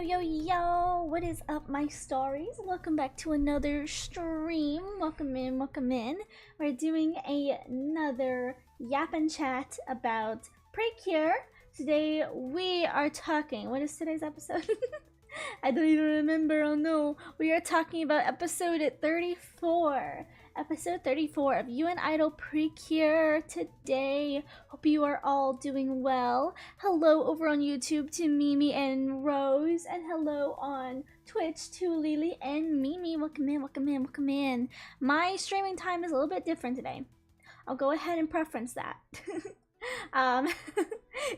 Yo, what is up, my stories? Welcome back to another stream. Welcome in. We're doing another yap and chat about Precure. Today we are talking, what is today's episode? I don't even remember, oh no. We are talking about episode 34. Episode 34 of You and Idol Precure today. Hope you are all doing well. Hello over on YouTube to Mimi and Rose, and hello on Twitch to Lily and Mimi. Welcome in. My streaming time is a little bit different today. I'll go ahead and preference that.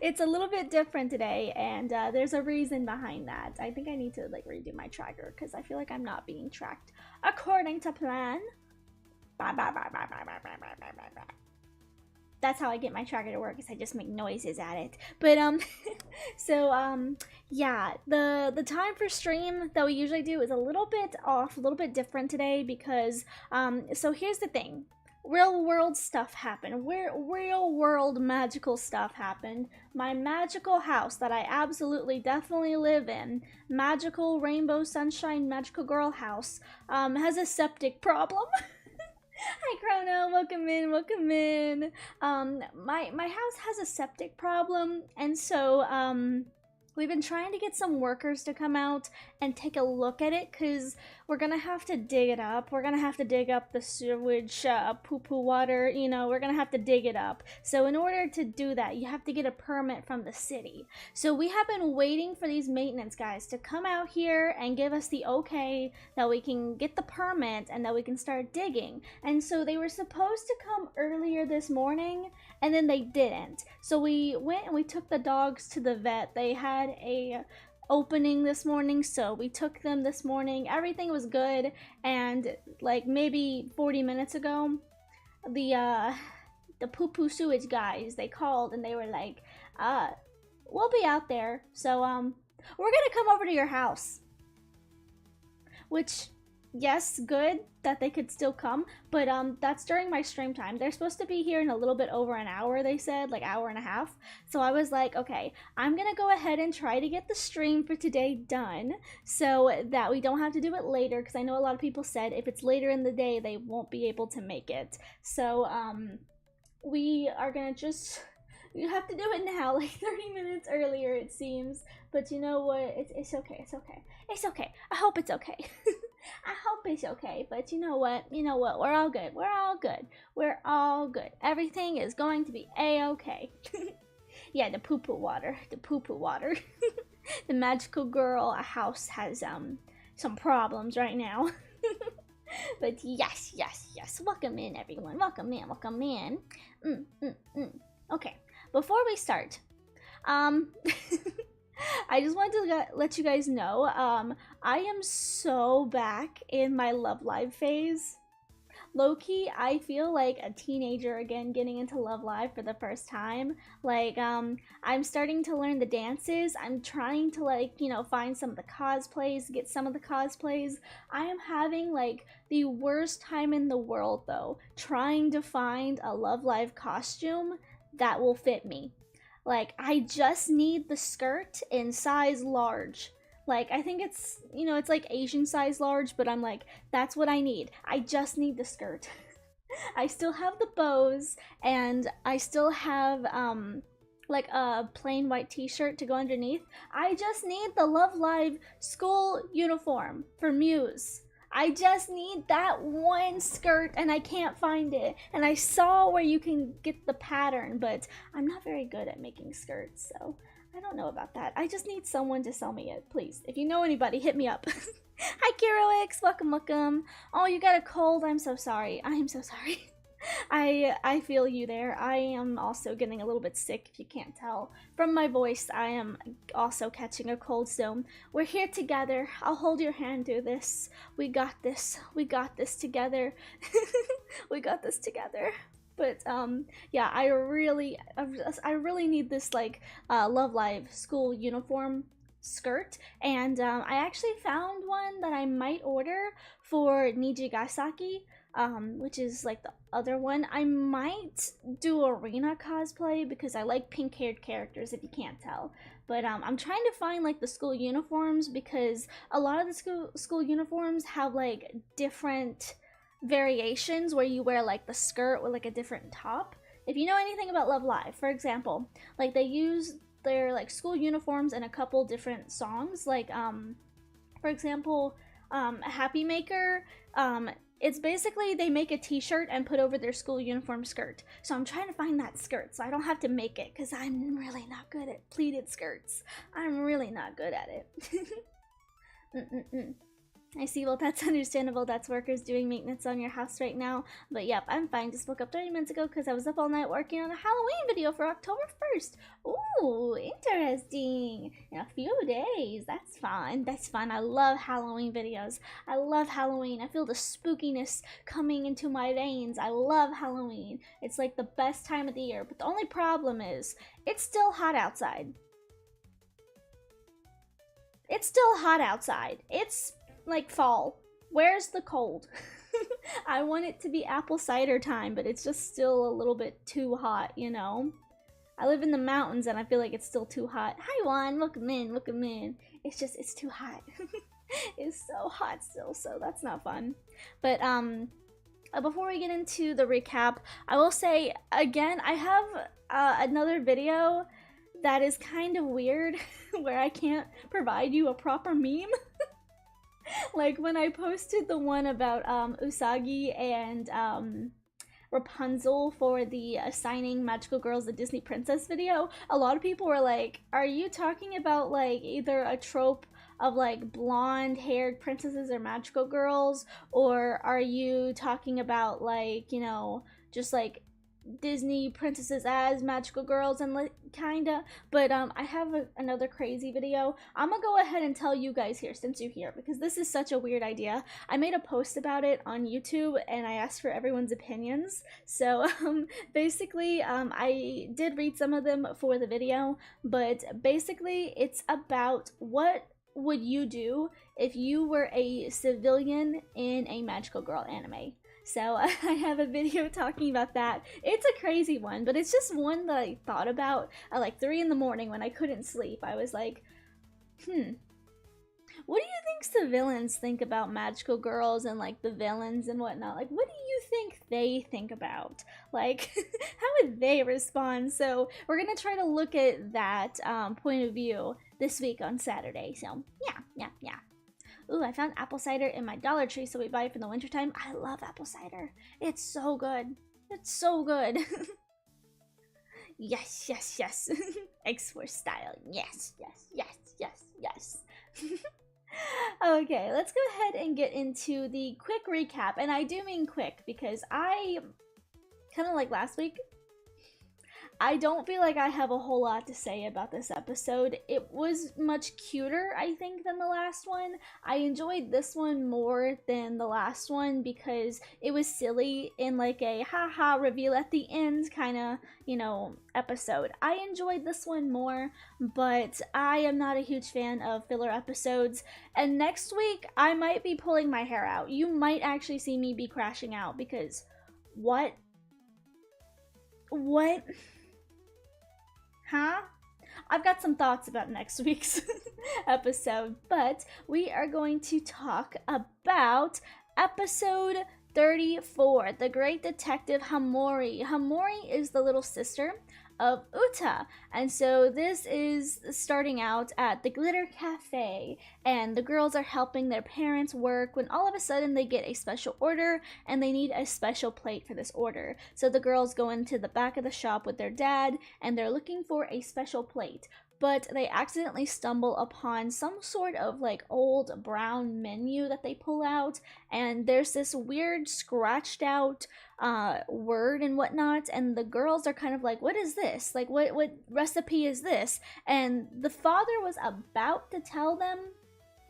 It's a little bit different today, and there's a reason behind that. I think I need to like redo my tracker because I feel like I'm not being tracked according to plan. That's how I get my tracker to work, is I just make noises at it. But yeah, the time for stream that we usually do is a little bit off, a little bit different today because so here's the thing. Real world stuff happened. Real world magical stuff happened. My magical house that I absolutely definitely live in, magical rainbow sunshine magical girl house, has a septic problem. Hi Chrono, welcome in. My house has a septic problem, and so we've been trying to get some workers to come out and take a look at it, because we're gonna have to dig it up. We're gonna have to dig up the sewage, poo-poo water, you know, we're gonna have to dig it up. So in order to do that, you have to get a permit from the city. So we have been waiting for these maintenance guys to come out here and give us the okay that we can get the permit and that we can start digging. And so they were supposed to come earlier this morning, and then they didn't. So we went and we took the dogs to the vet. They had a opening this morning, so we took them this morning. Everything was good, and like maybe 40 minutes ago, the poo-poo sewage guys, they called and they were like, we'll be out there, so we're gonna come over to your house. Which, yes, good that they could still come, but that's during my stream time. They're supposed to be here in a little bit over an hour, they said, like hour and a half. So I was like, okay, I'm gonna go ahead and try to get the stream for today done so that we don't have to do it later, because I know a lot of people said if it's later in the day they won't be able to make it. So we are gonna just, you have to do it now, like 30 minutes earlier it seems, but you know what, it's okay. I hope it's okay. I hope it's okay, but you know what, we're all good. Everything is going to be a-okay. Yeah, the poo-poo water. The magical girl house has some problems right now. But yes, welcome in everyone, welcome in. Okay, before we start, I just wanted to let you guys know, I am so back in my Love Live phase. Low-key, I feel like a teenager again, getting into Love Live for the first time. Like, I'm starting to learn the dances. I'm trying to, like, you know, find some of the cosplays, get some of the cosplays. I am having, like, the worst time in the world, though, trying to find a Love Live costume that will fit me. Like, I just need the skirt in size large. Like, I think it's, you know, it's like Asian size large, but I'm like, that's what I need. I just need the skirt. I still have the bows, and I still have, like a plain white t-shirt to go underneath. I just need the Love Live school uniform for Muse. I just need that one skirt, and I can't find it. And I saw where you can get the pattern, but I'm not very good at making skirts, so I don't know about that. I just need someone to sell me it, please. If you know anybody, hit me up. Hi, Kiroix, welcome. Oh, you got a cold? I'm so sorry. I am so sorry. I feel you there. I am also getting a little bit sick, if you can't tell. From my voice, I am also catching a cold, so we're here together. I'll hold your hand through this. We got this. We got this together. We got this together. But yeah, I really need this, like, Love Live school uniform skirt, and I actually found one that I might order for Nijigasaki, which is like the other one. I might do arena cosplay because I like pink-haired characters, if you can't tell. But I'm trying to find like the school uniforms, because a lot of the school uniforms have like different variations where you wear like the skirt with like a different top. If you know anything about Love Live, for example, like they use their like school uniforms in a couple different songs. Like for example, Happy Maker, it's basically they make a t-shirt and put over their school uniform skirt. So I'm trying to find that skirt so I don't have to make it, because I'm really not good at pleated skirts. I'm really not good at it. I see, well, that's understandable. That's workers doing maintenance on your house right now. But yep, I'm fine. Just woke up 30 minutes ago because I was up all night working on a Halloween video for October 1st. Ooh, interesting. In a few days. That's fun. That's fun. I love Halloween videos. I love Halloween. I feel the spookiness coming into my veins. I love Halloween. It's like the best time of the year. But the only problem is, it's still hot outside. It's still hot outside. It's like fall. Where's the cold? I want it to be apple cider time, but it's just still a little bit too hot, you know? I live in the mountains and I feel like it's still too hot. Hi Juan, welcome in, welcome in. It's too hot. It's so hot still, so that's not fun. But before we get into the recap, I will say again, I have another video that is kind of weird where I can't provide you a proper meme. Like when I posted the one about Usagi and Rapunzel for the Assigning Magical Girls the Disney Princess video, a lot of people were like, are you talking about like either a trope of like blonde haired princesses or magical girls, or are you talking about like, you know, just like Disney princesses as magical girls and like kinda. But I have another crazy video. I'm gonna go ahead and tell you guys here since you're here, because this is such a weird idea. I made a post about it on YouTube and I asked for everyone's opinions. So basically I did read some of them for the video, but basically it's about what would you do if you were a civilian in a magical girl anime. So I have a video talking about that. It's a crazy one, but it's just one that I thought about at like 3 in the morning when I couldn't sleep. I was like, what do you think civilians think about magical girls and like the villains and whatnot? Like, what do you think they think about? Like, how would they respond? So we're gonna try to look at that point of view this week on Saturday. So yeah. Ooh, I found apple cider in my Dollar Tree, so we buy it for the wintertime. I love apple cider. It's so good. It's so good. Yes. X-Force style. Yes. Okay, let's go ahead and get into the quick recap. And I do mean quick because I, kind of like last week, I don't feel like I have a whole lot to say about this episode. It was much cuter, I think, than the last one. I enjoyed this one more than the last one because it was silly in like a haha reveal at the end kind of, you know, episode. I enjoyed this one more, but I am not a huge fan of filler episodes. And next week, I might be pulling my hair out. You might actually see me be crashing out because what? Huh? I've got some thoughts about next week's episode, but we are going to talk about episode 34, The Great Detective Hamori. Hamori is the little sister of Uta, and so this is starting out at the Glitter Cafe, and the girls are helping their parents work when all of a sudden they get a special order and they need a special plate for this order. So the girls go into the back of the shop with their dad and they're looking for a special plate, but they accidentally stumble upon some sort of like old brown menu that they pull out, and there's this weird scratched out word and whatnot, and the girls are kind of like, what is this? Like, what recipe is this? And the father was about to tell them,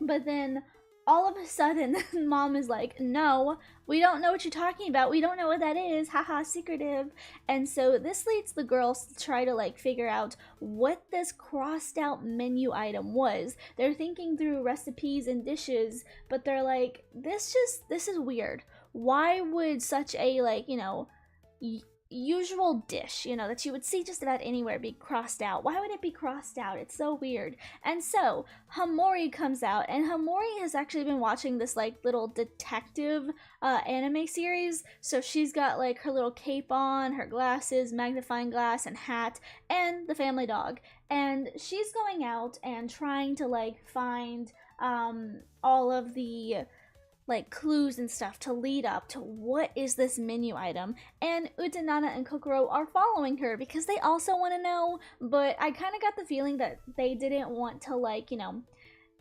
but then all of a sudden mom is like, no, we don't know what you're talking about, we don't know what that is, haha, secretive. And so this leads the girls to try to like figure out what this crossed out menu item was. They're thinking through recipes and dishes, but they're like, this is weird. Why would such a, like, you know, usual dish, you know, that you would see just about anywhere be crossed out. Why would it be crossed out? It's so weird. And so Hamori comes out, and Hamori has actually been watching this like little detective anime series. So she's got like her little cape on, her glasses, magnifying glass, and hat, and the family dog. And she's going out and trying to like find all of the like clues and stuff to lead up to what is this menu item. And Utanana and Kokoro are following her because they also want to know, but I kind of got the feeling that they didn't want to like, you know,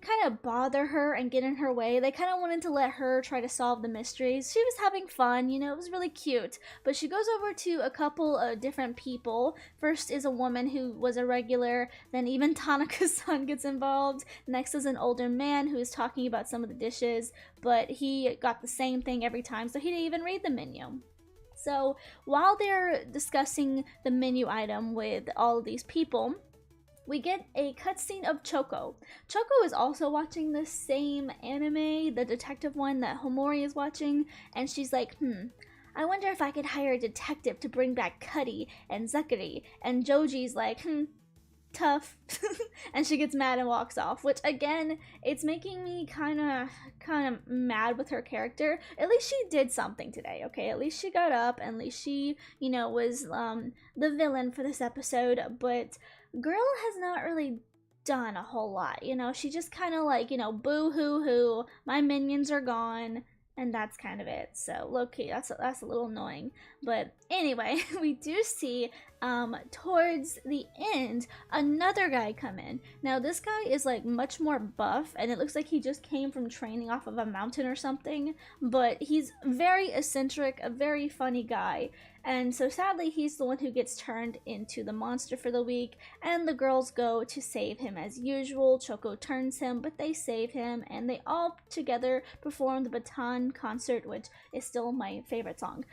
kind of bother her and get in her way. They kind of wanted to let her try to solve the mysteries. She was having fun, you know, it was really cute. But she goes over to a couple of different people. First is a woman who was a regular, then even Tanaka-san gets involved. Next is an older man who is talking about some of the dishes, but he got the same thing every time, so he didn't even read the menu. So while they're discussing the menu item with all of these people, we get a cutscene of Choco. Choco is also watching the same anime, the detective one that Homori is watching, and she's like, I wonder if I could hire a detective to bring back Cuddy and Zachary. And Joji's like, tough. And she gets mad and walks off, which again, it's making me kind of mad with her character. At least she did something today, okay? At least she got up, and at least she, you know, was the villain for this episode, but girl has not really done a whole lot, you know. She just kind of like, you know, boo hoo hoo, my minions are gone, and that's kind of it. So low-key, that's a little annoying. But anyway, we do see towards the end another guy come in. Now this guy is like much more buff, and it looks like he just came from training off of a mountain or something, but he's very eccentric, a very funny guy. And so sadly, he's the one who gets turned into the monster for the week, and the girls go to save him as usual. Choco turns him, but they save him, and they all together perform the Baton concert, which is still my favorite song.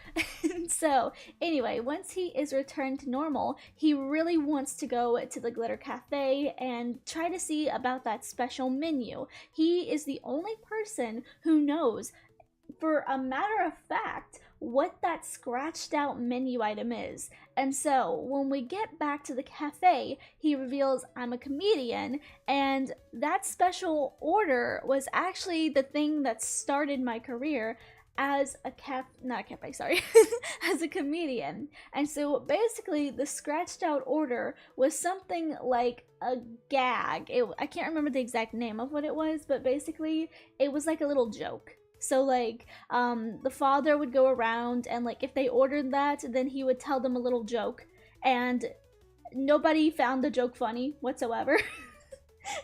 So anyway, once he is returned to normal, he really wants to go to the Glitter Cafe and try to see about that special menu. He is the only person who knows, for a matter of fact, what that scratched out menu item is. And so when we get back to the cafe, he reveals, I'm a comedian, and that special order was actually the thing that started my career as a as a comedian. And so basically the scratched out order was something like a gag. I can't remember the exact name of what it was, but basically it was like a little joke. So like the father would go around, and like if they ordered that, then he would tell them a little joke, and nobody found the joke funny whatsoever.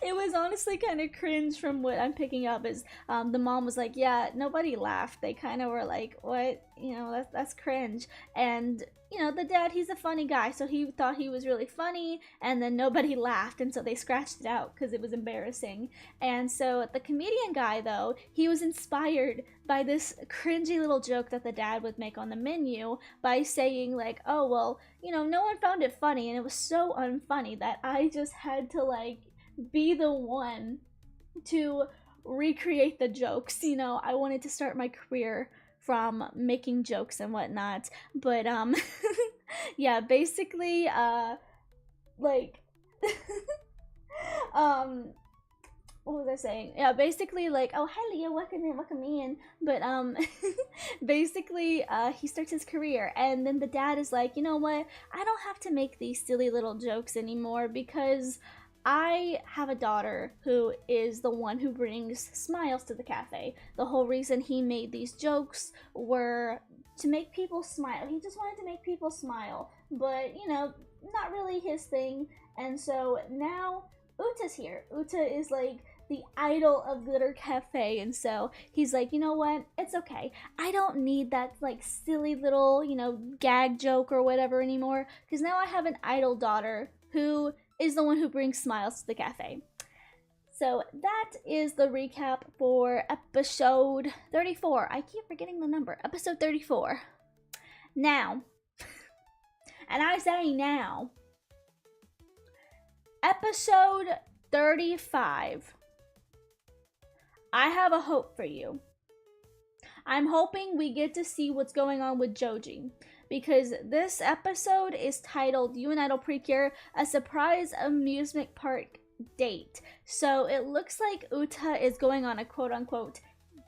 It was honestly kind of cringe from what I'm picking up. Is the mom was like, yeah, nobody laughed. They kind of were like, what, you know, that's cringe. And you know, the dad, he's a funny guy, so he thought he was really funny, and then nobody laughed, and so they scratched it out because it was embarrassing. And so the comedian guy, though, he was inspired by this cringy little joke that the dad would make on the menu by saying like, oh, well, you know, no one found it funny, and it was so unfunny that I just had to like be the one to recreate the jokes. You know, I wanted to start my career from making jokes and whatnot, but yeah, basically like what was I saying? Yeah, basically like, oh, hi Leah, welcome in. But basically he starts his career, and then the dad is like, you know what, I don't have to make these silly little jokes anymore because I have a daughter who is the one who brings smiles to the cafe. The whole reason he made these jokes were to make people smile. He just wanted to make people smile, but you know, not really his thing. And so now Uta's here. Uta is like the idol of Glitter Cafe, and so he's like, you know what, it's okay. I don't need that like silly little, you know, gag joke or whatever anymore, because now I have an idol daughter who is the one who brings smiles to the cafe. So that is the recap for episode 34. I keep forgetting the number. Episode 34. Now, and I say now, episode 35. I have a hope for you. I'm hoping we get to see what's going on with Joji, because this episode is titled You and Idol Precure, a surprise amusement park date. So it looks like Uta is going on a quote-unquote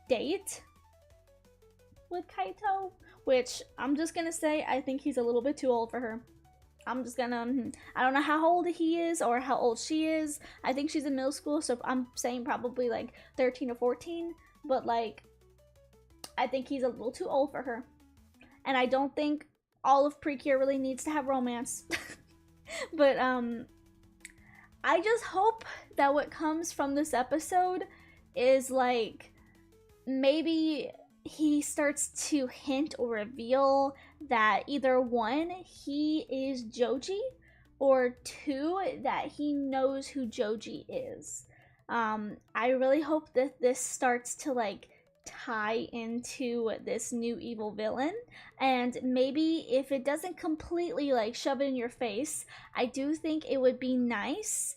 date with Kaito, which I'm just gonna say I think he's a little bit too old for her. I'm just gonna, I don't know how old he is or how old she is. I think she's in middle school, so I'm saying probably like 13 or 14, but like, I think he's a little too old for her. And I don't think all of Precure really needs to have romance. But I just hope that what comes from this episode is like, maybe he starts to hint or reveal that either one, he is Joji, or two, that he knows who Joji is. I really hope that this starts to like tie into this new evil villain, and maybe if it doesn't completely like shove it in your face, I do think it would be nice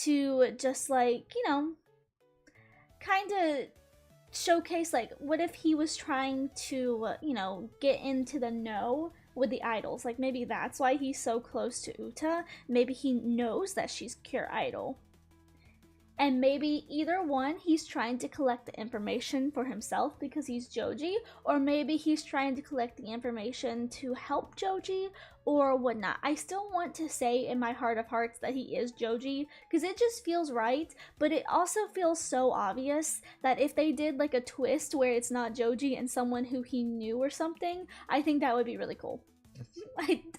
to just like, you know, kind of showcase like, what if he was trying to you know, get into the know with the idols, like maybe that's why he's so close to Uta. Maybe he knows that she's Pure Idol, and maybe either one, he's trying to collect the information for himself because he's Joji, or maybe he's trying to collect the information to help Joji or whatnot. I still want to say in my heart of hearts that he is Joji because it just feels right, but it also feels so obvious that if they did like a twist where it's not Joji and someone who he knew or something, I think that would be really cool.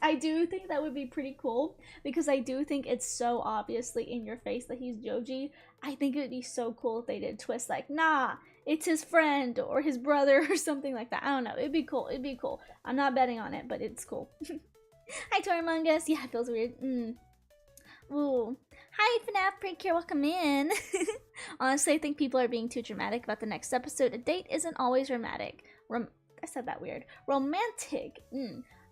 I do think that would be pretty cool because I do think it's so obviously in your face that he's Joji. I think it would be so cool if they did twist like, nah, it's his friend or his brother or something like that. I don't know. It'd be cool. It'd be cool. I'm not betting on it, but it's cool. Hi, Tormungus. Yeah, it feels weird. Ooh. Hi, FNAF Precure. Welcome in. Honestly, I think people are being too dramatic about the next episode. A date isn't always romantic. I said that weird. Romantic.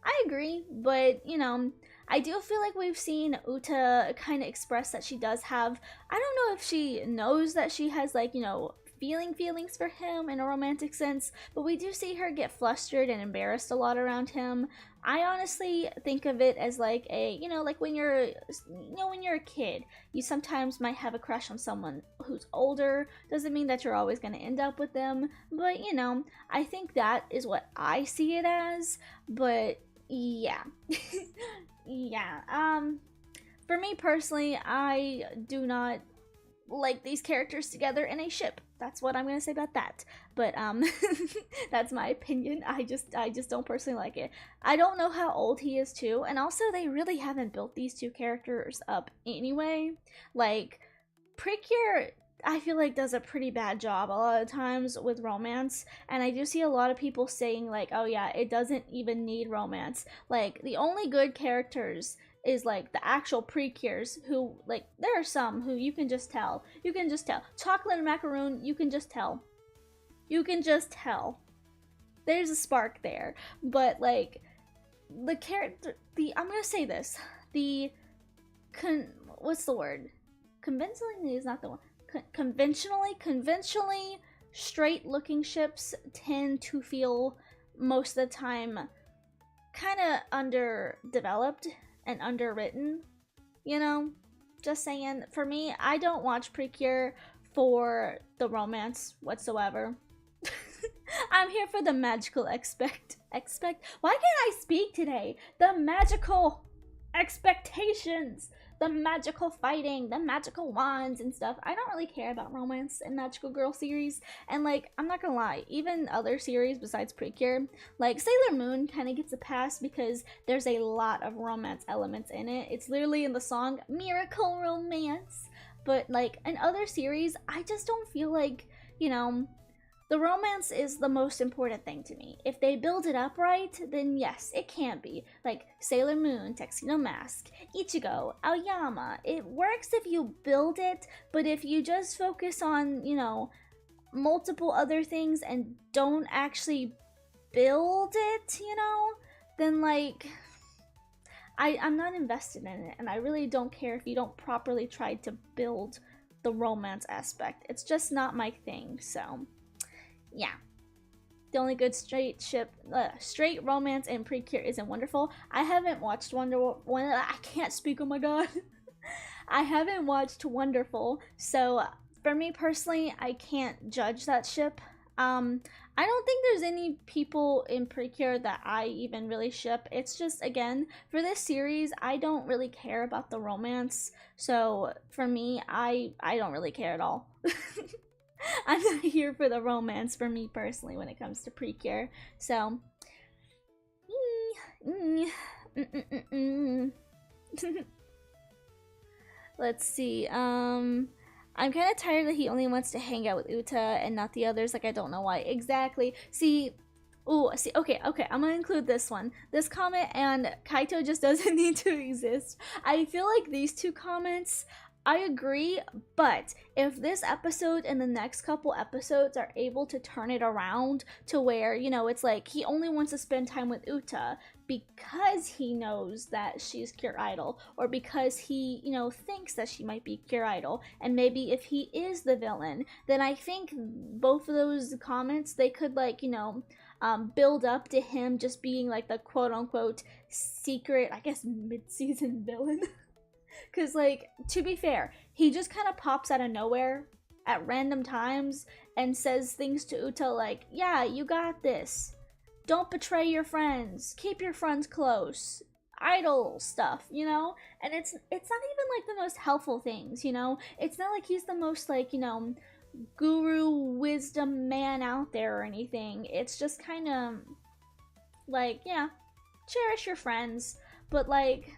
I agree, but, you know, I do feel like we've seen Uta kind of express that she does have, I don't know if she knows that she has, like, you know, feelings for him in a romantic sense, but we do see her get flustered and embarrassed a lot around him. I honestly think of it as like a, you know, like when you're a kid, you sometimes might have a crush on someone who's older. Doesn't mean that you're always going to end up with them, but, you know, I think that is what I see it as. But yeah. Yeah, for me personally, I do not like these characters together in a ship. That's what I'm gonna say about that. But that's my opinion. I just don't personally like it. I don't know how old he is too, and also they really haven't built these two characters up anyway. Like, Precure, I feel like, does a pretty bad job a lot of times with romance, and I do see a lot of people saying like, oh yeah, it doesn't even need romance. Like, the only good characters is like the actual Precures, who, like, there are some who you can just tell. Chocolate and Macaroon, you can just tell. There's a spark there. But like, the character, I'm gonna say this, what's the word? Convincingly is not the one. Conventionally straight looking ships tend to feel most of the time kind of underdeveloped and underwritten, you know? Just saying. For me, I don't watch Precure for the romance whatsoever. I'm here for the magical expect. Why can't I speak today? The magical expectations, the magical fighting, the magical wands and stuff. I don't really care about romance and magical girl series. And like, I'm not gonna lie, even other series besides Precure, like Sailor Moon kind of gets a pass because there's a lot of romance elements in it. It's literally in the song Miracle Romance. But like in other series, I just don't feel like, you know, the romance is the most important thing to me. If they build it up right, then yes, it can be. Like Sailor Moon, Tuxedo Mask, Ichigo, Aoyama. It works if you build it, but if you just focus on, you know, multiple other things and don't actually build it, you know, then like, I'm not invested in it, and I really don't care if you don't properly try to build the romance aspect. It's just not my thing, so yeah. The only good straight romance in Precure isn't Wonderful. I haven't watched I can't speak. Oh my god. I haven't watched Wonderful, so for me personally, I can't judge that ship. I don't think there's any people in Precure that I even really ship. It's just, again, for this series, I don't really care about the romance. So for me, I don't really care at all. I'm not here for the romance for me personally when it comes to Precure. So, let's see. I'm kind of tired that he only wants to hang out with Uta and not the others. Like, I don't know why. Exactly. See, okay, I'm gonna include this one. This comment and Kaito just doesn't need to exist. I feel like these two comments, I agree, but if this episode and the next couple episodes are able to turn it around to where, you know, it's like he only wants to spend time with Uta because he knows that she's Cure Idol, or because he, you know, thinks that she might be Cure Idol, and maybe if he is the villain, then I think both of those comments, they could, like, you know, build up to him just being like the quote-unquote secret, I guess, mid-season villain. Because, like, to be fair, he just kind of pops out of nowhere at random times and says things to Uta like, yeah, you got this. Don't betray your friends. Keep your friends close. Idol stuff, you know? And it's not even, like, the most helpful things, you know? It's not like he's the most, like, you know, guru wisdom man out there or anything. It's just kind of like, yeah, cherish your friends. But, like,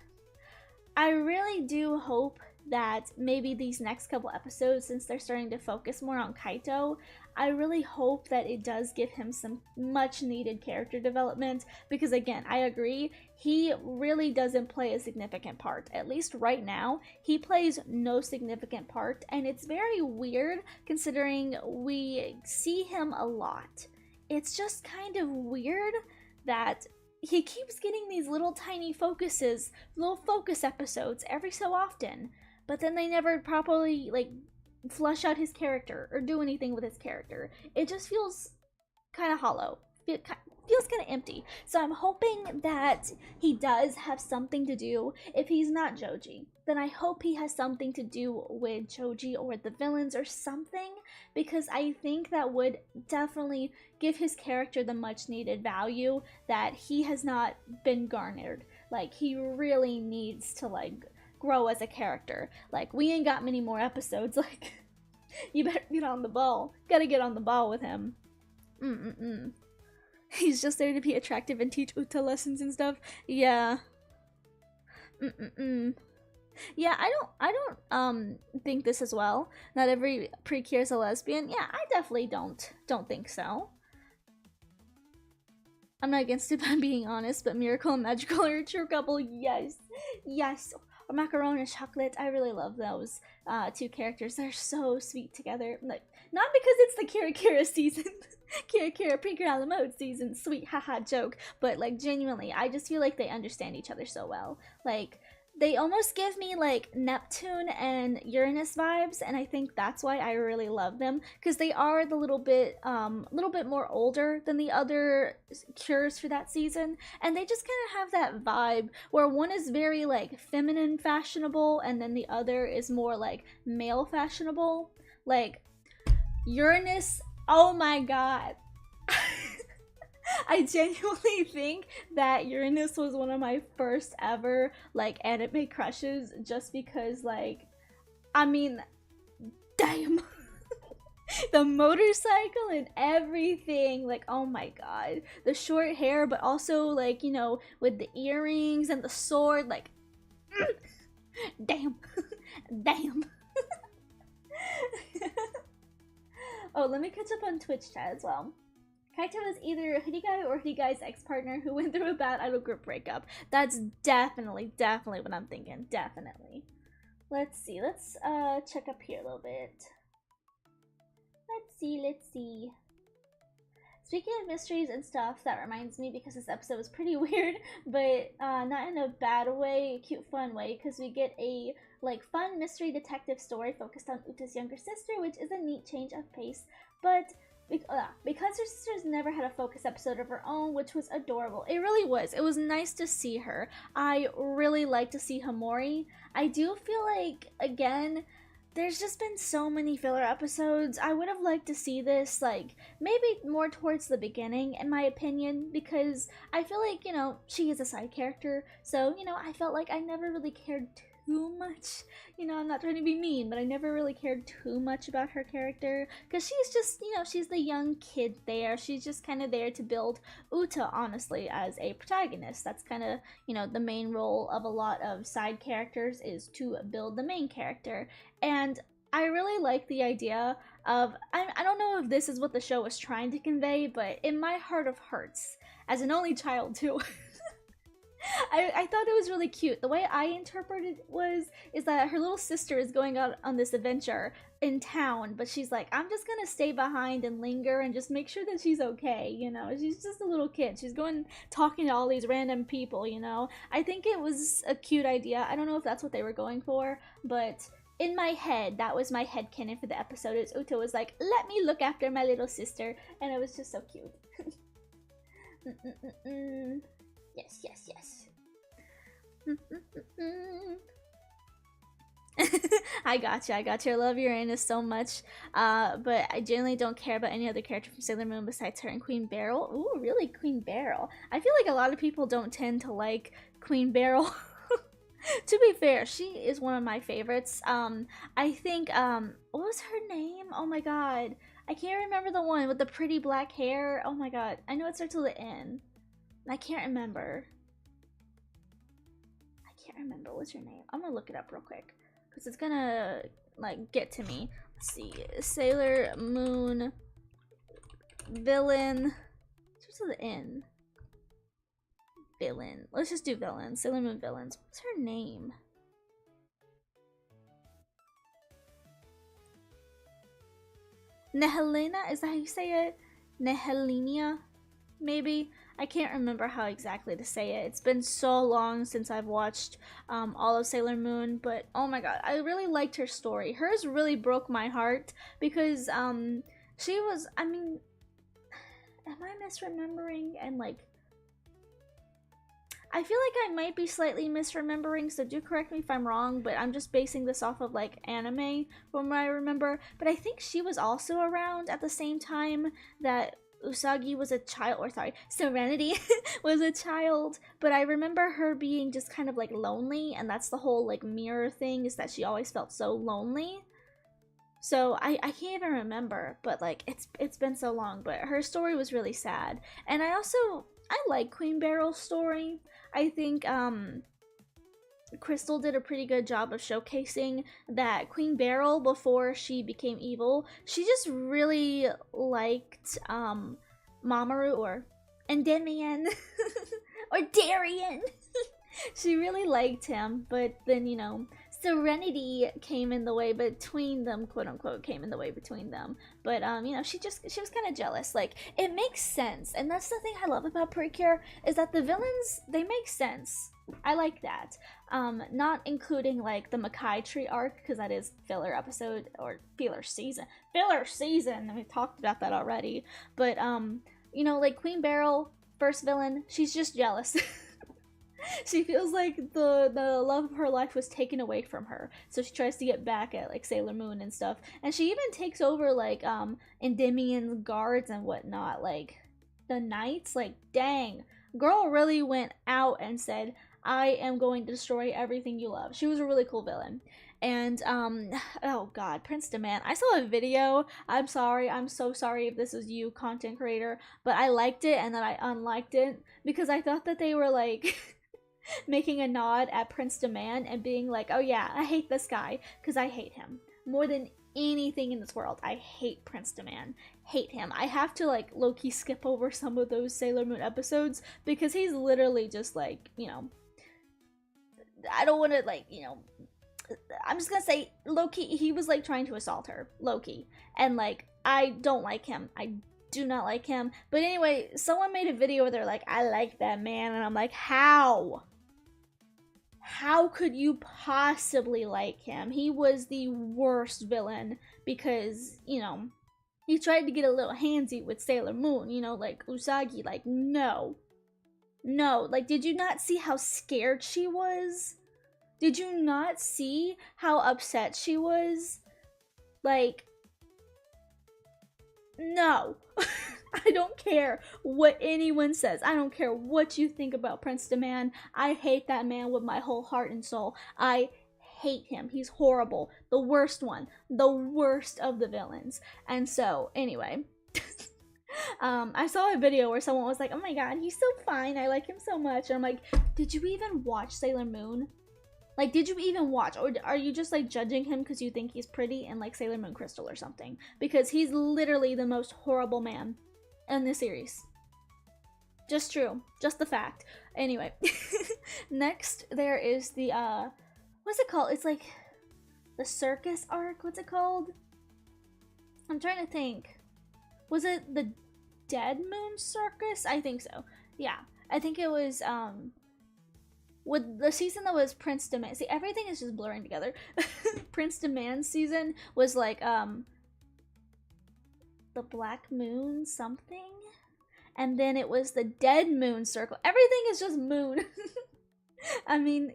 I really do hope that maybe these next couple episodes, since they're starting to focus more on Kaito, I really hope that it does give him some much needed character development, because again, I agree, he really doesn't play a significant part. At least right now, he plays no significant part, and it's very weird considering we see him a lot. It's just kind of weird that he keeps getting these little tiny focuses, little focus episodes every so often, but then they never properly, like, flush out his character or do anything with his character. It just feels kind of hollow. It feels kind of empty. So I'm hoping that he does have something to do. If he's not Joji, then I hope he has something to do with Joji or the villains or something, because I think that would definitely give his character the much needed value that he has not been garnered. Like, he really needs to, like, grow as a character. Like, we ain't got many more episodes. Like, you better get on the ball. Gotta get on the ball with him. He's just there to be attractive and teach Uta lessons and stuff. Yeah. Yeah, I don't think this as well. Not every Precure is a lesbian. Yeah, I definitely don't think so. I'm not against it by being honest, but Miracle and Magical are a true couple. Yes. Yes. Or Macaron and Chocolate. I really love those two characters. They're so sweet together. Like, not because it's the Kira Kira season. Kira Kira Precure a la mode season. Sweet haha joke. But, like, genuinely, I just feel like they understand each other so well. Like, they almost give me, like, Neptune and Uranus vibes, and I think that's why I really love them, because they are the little bit more older than the other cures for that season, and they just kind of have that vibe where one is very, like, feminine fashionable, and then the other is more, like, male fashionable. Like, Uranus, oh my god. I genuinely think that Uranus was one of my first ever, like, anime crushes, just because, like, I mean, damn. The motorcycle and everything, like, oh my god. The short hair, but also, like, you know, with the earrings and the sword, like, damn. Damn. Oh, let me catch up on Twitch chat as well. Kaito is either Hidegai or Hidegai's ex-partner who went through a bad idol group breakup. That's definitely what I'm thinking. Definitely. Let's see. Let's check up here a little bit. Let's see. Speaking of mysteries and stuff, that reminds me, because this episode was pretty weird, but not in a bad way, cute, fun way, because we get a, like, fun mystery detective story focused on Uta's younger sister, which is a neat change of pace, but Because her sisters never had a focus episode of her own, which was adorable. It really was. It was nice to see her. I really like to see Hamori. I do feel like, again, there's just been so many filler episodes. I would have liked to see this, like, maybe more towards the beginning, in my opinion, because I feel like, she is a side character, so, I felt like I never really cared too much. I'm not trying to be mean, but I never really cared too much about her character, because she's just, she's the young kid there. She's just kind of there to build Uta, honestly, as a protagonist. That's kind of, the main role of a lot of side characters, is to build the main character. And I really like the idea of, I don't know if this is what the show was trying to convey, but in my heart of hearts, as an only child too, I thought it was really cute. The way I interpreted it is that her little sister is going out on this adventure in town, but she's like, I'm just gonna stay behind and linger and just make sure that she's okay, She's just a little kid. She's going talking to all these random people, I think it was a cute idea. I don't know if that's what they were going for, but in my head, that was my headcanon for the episode, is Uta was like, let me look after my little sister, and it was just so cute. Yes, yes, yes. I gotcha. I love Uranus so much, but I generally don't care about any other character from Sailor Moon besides her and Queen Beryl. Ooh, really, Queen Beryl? I feel like a lot of people don't tend to like Queen Beryl. To be fair, she is one of my favorites. I think, what was her name? Oh my god. I can't remember the one with the pretty black hair. Oh my god. I know it starts with an N. I can't remember. What's her name? I'm gonna look it up real quick, because it's gonna, like, get to me. Let's see. Sailor Moon villain. Starts with an N. Villain. Let's just do villains. Sailor Moon villains. What's her name? Nehelena? Is that how you say it? Nehelenia? Maybe? I can't remember how exactly to say it. It's been so long since I've watched all of Sailor Moon, but oh my god, I really liked her story. Hers really broke my heart, because she was, I mean, am I misremembering? And like, I feel like I might be slightly misremembering, so do correct me if I'm wrong, but I'm just basing this off of like anime from what I remember. But I think she was also around at the same time that Usagi was a child, or sorry, Serenity was a child, but I remember her being just kind of like lonely, and that's the whole like mirror thing, is that she always felt so lonely. So I can't even remember, but like it's been so long, but her story was really sad. And I like Queen Beryl's story. I think Crystal did a pretty good job of showcasing that Queen Beryl, before she became evil, she just really liked Mamoru, or Endymion, or Darien. She really liked him, but then, Serenity came in the way between them, quote unquote, came in the way between them. But she was kind of jealous. Like, it makes sense, and that's the thing I love about Precure, is that the villains, they make sense. I like that. Not including like the Makai Tree arc, because that is filler episode, or filler season, and we talked about that already. But like Queen Beryl, first villain, she's just jealous. She feels like the love of her life was taken away from her, so she tries to get back at like Sailor Moon and stuff, and she even takes over like Endymion's guards and whatnot, like the knights. Like, dang, girl really went out and said, I am going to destroy everything you love. She was a really cool villain. And oh god, Prince Demand. I saw a video. I'm so sorry if this is you, content creator, but I liked it and then I unliked it because I thought that they were like making a nod at Prince Demand and being like, oh yeah, I hate this guy because I hate him more than anything in this world. I hate Prince Demand. Hate him. I have to like low-key skip over some of those Sailor Moon episodes because he's literally just like, I don't want to like, I'm just gonna say low-key, he was like trying to assault her, low-key, and like I don't like him. I do not like him. But anyway, someone made a video where they're like, I like that man, and I'm like, how could you possibly like him? He was the worst villain because He tried to get a little handsy with Sailor Moon, you know, like Usagi, like, no. No, like, did you not see how scared she was? Did you not see how upset she was? Like, no. I don't care what anyone says. I don't care what you think about Prince Demand. I hate that man with my whole heart and soul. I hate him. He's horrible. The worst one. The worst of the villains. And so, anyway. I saw a video where someone was like, oh my god, he's so fine. I like him so much. And I'm like, did you even watch Sailor Moon? Like, did you even watch? Or are you just, like, judging him because you think he's pretty and, like, Sailor Moon Crystal or something? Because he's literally the most horrible man in this series. Just true. Just the fact. Anyway. Next, there is the, what's it called? It's, like, the circus arc? What's it called? I'm trying to think. Was it the Dead Moon Circus? I think so. Yeah. I think it was, with the season that was Prince Demand. See, everything is just blurring together. Prince Demand season was like the Black Moon something, and then it was the Dead Moon Circle. Everything is just moon. I mean,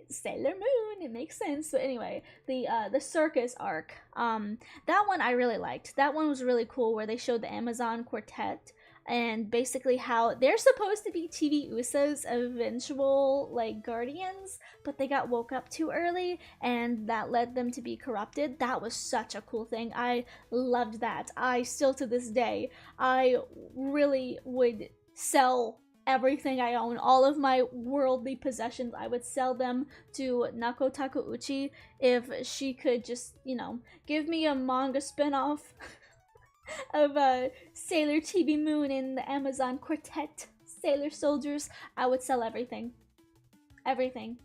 Sailor Moon, it makes sense. But anyway, the circus arc, that one I really liked. That one was really cool, where they showed the Amazon Quartet and basically how they're supposed to be TV Usa's eventual, like, guardians, but they got woke up too early and that led them to be corrupted. That was such a cool thing. I loved that. I still, to this day, I really would sell everything I own, all of my worldly possessions. I would sell them to Nako Takeuchi if she could just, you know, give me a manga spinoff of Sailor Chibi Moon and the Amazon Quartet Sailor Soldiers. I would sell everything. Everything.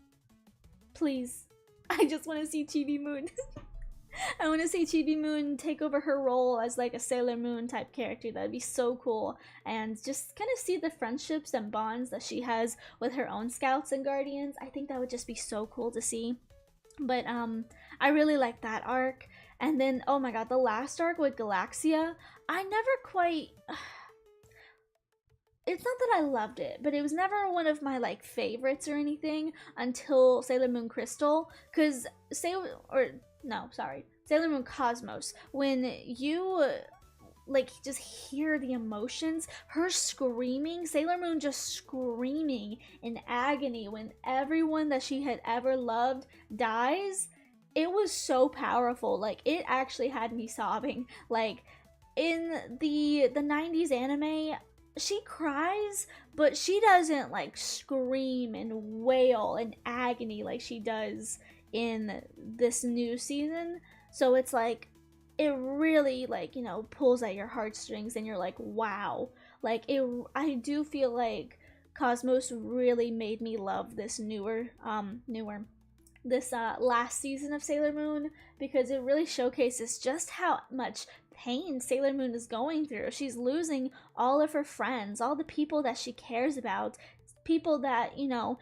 Please. I just want to see Chibi Moon. I want to see Chibi Moon take over her role as like a Sailor Moon type character. That'd be so cool. And just kind of see the friendships and bonds that she has with her own scouts and guardians. I think that would just be so cool to see. But I really like that arc. And then, oh my god, the last arc with Galaxia, I never quite... It's not that I loved it, but it was never one of my, like, favorites or anything until Sailor Moon Crystal. Because Sailor Moon Cosmos, when you, like, just hear the emotions, her screaming, Sailor Moon just screaming in agony when everyone that she had ever loved dies, it was so powerful. Like, it actually had me sobbing. Like, in the 90s anime, she cries, but she doesn't, like, scream and wail in agony like she does in this new season. So it's like, it really, like, you know, pulls at your heartstrings and you're like, wow. Like, I do feel like Cosmos really made me love this this last season of Sailor Moon, because it really showcases just how much pain Sailor Moon is going through. She's losing all of her friends, all the people that she cares about, people that, you know,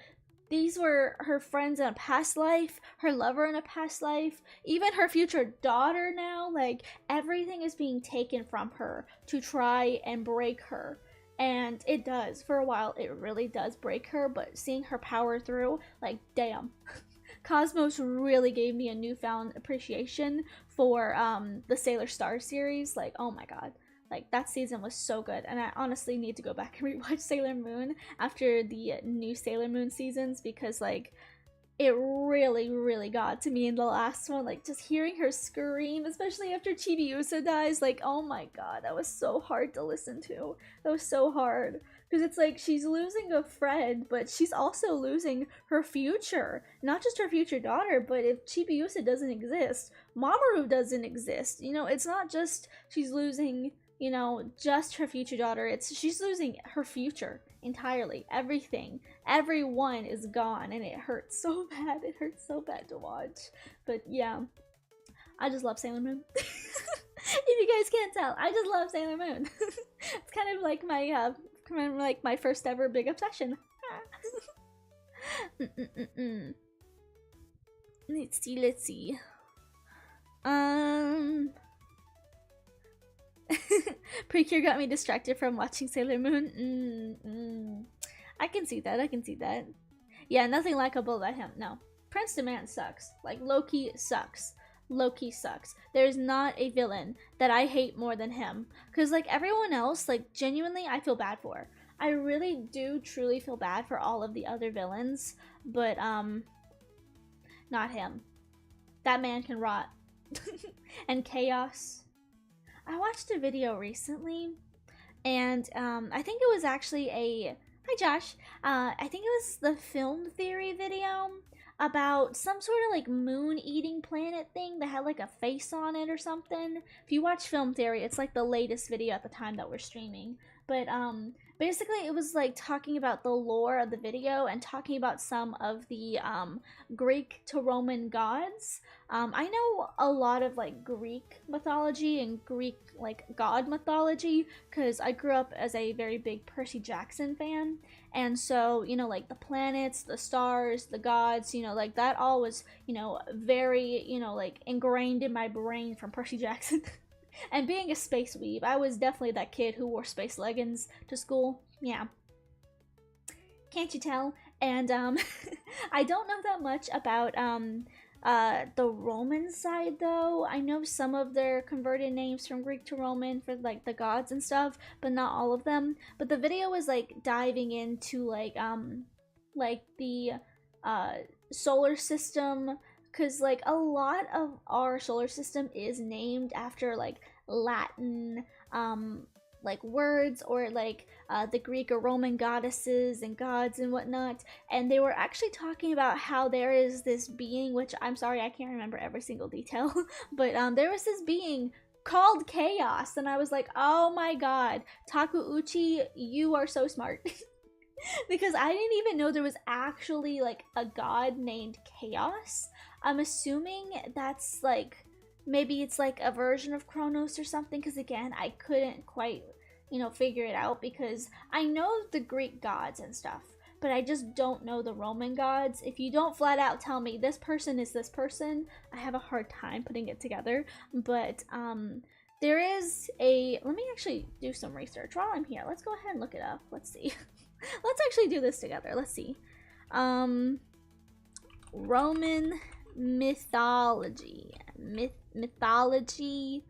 these were her friends in a past life, her lover in a past life, even her future daughter now. Like, everything is being taken from her to try and break her. And it does. For a while, it really does break her, but seeing her power through, like, damn. Cosmos really gave me a newfound appreciation for the Sailor Star series. Like, oh my god. Like, that season was so good. And I honestly need to go back and rewatch Sailor Moon after the new Sailor Moon seasons, because, like, it really, really got to me in the last one. Like, just hearing her scream, especially after Chibiusa dies. Like, oh my god, that was so hard to listen to. That was so hard. Because it's like, she's losing a friend, but she's also losing her future. Not just her future daughter, but if Chibiusa doesn't exist, Mamoru doesn't exist. You know, it's not just she's losing, you know, just her future daughter. It's she's losing her future entirely. Everything. Everyone is gone, and it hurts so bad. It hurts so bad to watch. But yeah, I just love Sailor Moon. If you guys can't tell, I just love Sailor Moon. It's kind of like my first ever big obsession. Let's see. Precure got me distracted from watching Sailor Moon. I can see that. I can see that. Yeah, nothing likable about him. No. Prince Demand sucks. Like, Loki sucks. Loki sucks. There's not a villain that I hate more than him. Because, like, everyone else, like, genuinely, I feel bad for. I really do truly feel bad for all of the other villains. But, not him. That man can rot. And Chaos. I watched a video recently, and I think it was actually a hi Josh. I think it was the film theory video about some sort of like moon eating planet thing that had like a face on it or something. If you watch film theory, it's like the latest video at the time that we're streaming. But basically it was like talking about the lore of the video and talking about some of the Greek to Roman gods. I know a lot of like Greek mythology and Greek like god mythology because I grew up as a very big Percy Jackson fan, and so you know like the planets, the stars, the gods, you know like that all was you know very you know like ingrained in my brain from Percy Jackson. And being a space weeb, I was definitely that kid who wore space leggings to school. Yeah. Can't you tell? And I don't know that much about the Roman side though. I know some of their converted names from Greek to Roman for like the gods and stuff, but not all of them. But the video was like diving into like the solar system, because like a lot of our solar system is named after like Latin like words or like the Greek or Roman goddesses and gods and whatnot, and they were actually talking about how there is this being, which I'm sorry I can't remember every single detail, but there was this being called Chaos, and I was like, oh my god, Takeuchi, you are so smart. Because I didn't even know there was actually like a god named Chaos. I'm assuming that's like maybe it's like a version of Kronos or something, because again I couldn't quite you know figure it out because I know the Greek gods and stuff, but I just don't know the Roman gods. If you don't flat out tell me this person is this person, I have a hard time putting it together. But there is a, let me actually do some research while I'm here. Let's go ahead and look it up. Let's see. Let's actually do this together. Let's see. Roman mythology. Mythology.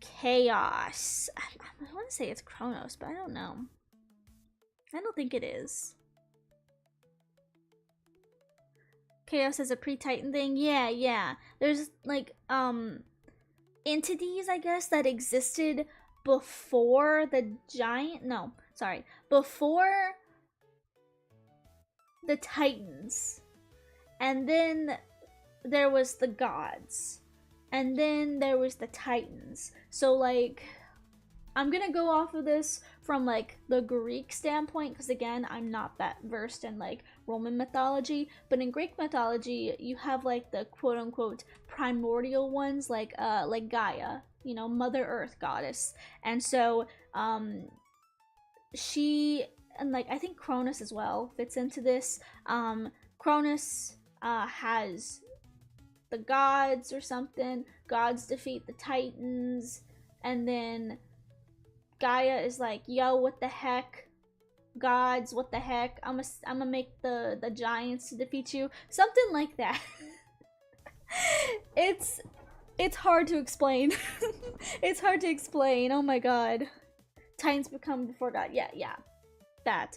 Chaos. I want to say it's Kronos, but I don't know. I don't think it is. Chaos is a pre-Titan thing? Yeah. There's like, entities, I guess, that existed before the giant, no, sorry, before the Titans, and then there was the gods, and then there was the Titans. So like I'm gonna go off of this from like the Greek standpoint, because again I'm not that versed in like Roman mythology, but in Greek mythology you have like the quote-unquote primordial ones, like Gaia, you know, Mother Earth goddess. And so she, and like I think Cronus as well fits into this. Cronus has the gods or something. Gods defeat the Titans, and then Gaia is like, yo, what the heck? Gods, what the heck? I'm gonna make the giants to defeat you. Something like that. It's hard to explain. It's hard to explain. Oh my god. Titans become before God. Yeah. That.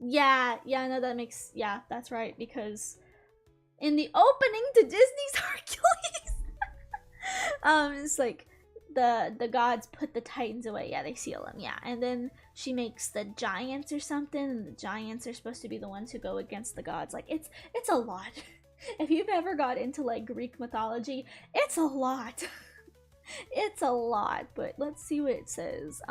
Yeah, no, that makes, yeah, that's right, because in the opening to Disney's Hercules, it's like the gods put the Titans away. Yeah, they seal them. Yeah, and then she makes the giants or something, and the giants are supposed to be the ones who go against the gods. Like it's a lot. If you've ever got into like Greek mythology, it's a lot. It's a lot. But let's see what it says.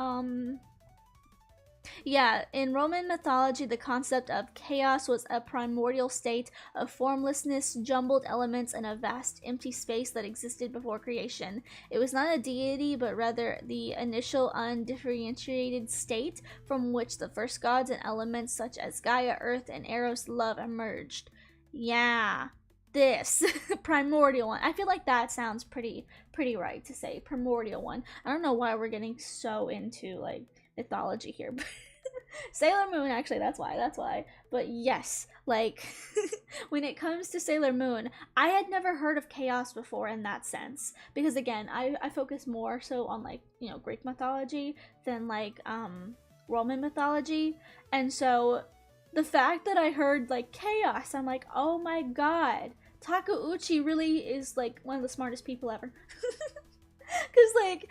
Yeah, in Roman mythology, the concept of chaos was a primordial state of formlessness, jumbled elements, and a vast empty space that existed before creation. It was not a deity, but rather the initial undifferentiated state from which the first gods and elements such as Gaia, Earth, and Eros love emerged. Yeah. this primordial one. I feel like that sounds pretty right to say primordial one. I don't know why we're getting so into like mythology here. Sailor Moon, actually, that's why. But yes, like when it comes to Sailor Moon, I had never heard of chaos before in that sense. Because again, I focus more so on like, you know, Greek mythology than like Roman mythology. And so the fact that I heard like chaos, I'm like, oh my god. Takeuchi really is like one of the smartest people ever. Cause like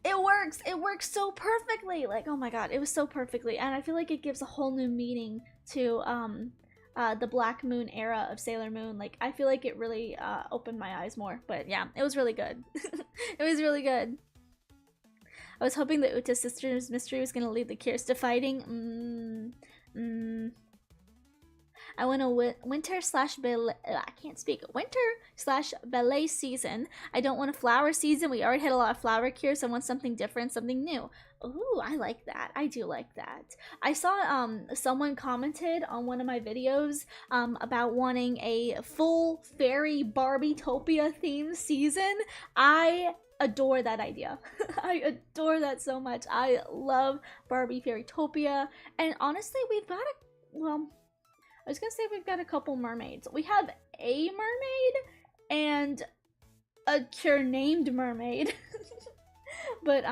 it works so perfectly, like oh my god, it was so perfectly, and I feel like it gives a whole new meaning to the Black Moon era of Sailor Moon. Like I feel like it really opened my eyes more. But yeah, it was really good. It was really good. I was hoping the Uta sisters mystery was gonna lead the Kirs to fighting. I want a winter slash ballet. I can't speak. Winter slash ballet season. I don't want a flower season. We already had a lot of flower cures. I want something different, something new. Ooh, I like that. I do like that. I saw someone commented on one of my videos about wanting a full fairy Barbie-topia themed season. I adore that idea. I adore that so much. I love Barbie Fairytopia, and honestly, we've got a well. I was gonna say we've got a couple mermaids. We have a mermaid and a cure named mermaid. But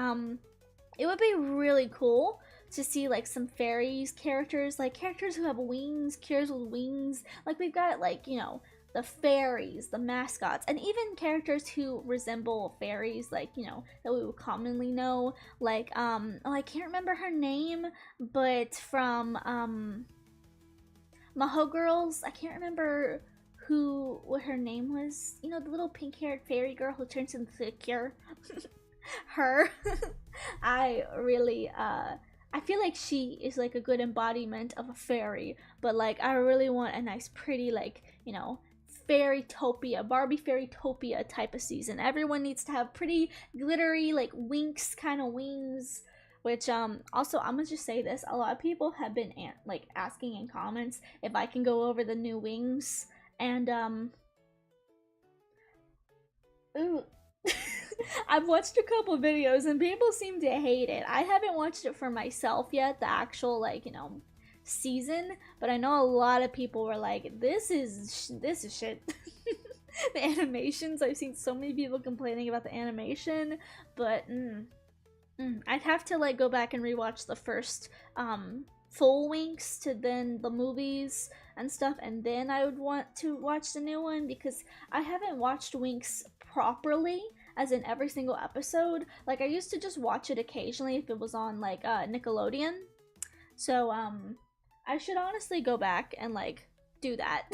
it would be really cool to see like some fairies characters, like characters who have wings, cures with wings. Like we've got like, you know, the fairies, the mascots, and even characters who resemble fairies, like, you know, that we would commonly know. Like oh, I can't remember her name, but from Maho Girls, I can't remember what her name was. You know, the little pink-haired fairy girl who turns into the Cure. Her. I really I feel like she is like a good embodiment of a fairy, but like I really want a nice pretty like, you know, Fairytopia, Barbie Fairytopia type of season. Everyone needs to have pretty glittery like winks kind of wings. Which also I'm gonna just say this, a lot of people have been like asking in comments if I can go over the new wings, and ooh. I've watched a couple videos and people seem to hate it. I haven't watched it for myself yet, the actual like, you know, season, but I know a lot of people were like, this is shit. The animations, I've seen so many people complaining about the animation, but I'd have to like go back and rewatch the first full Winx to then the movies and stuff, and then I would want to watch the new one, because I haven't watched Winx properly, as in every single episode. Like I used to just watch it occasionally if it was on like Nickelodeon. So I should honestly go back and like do that.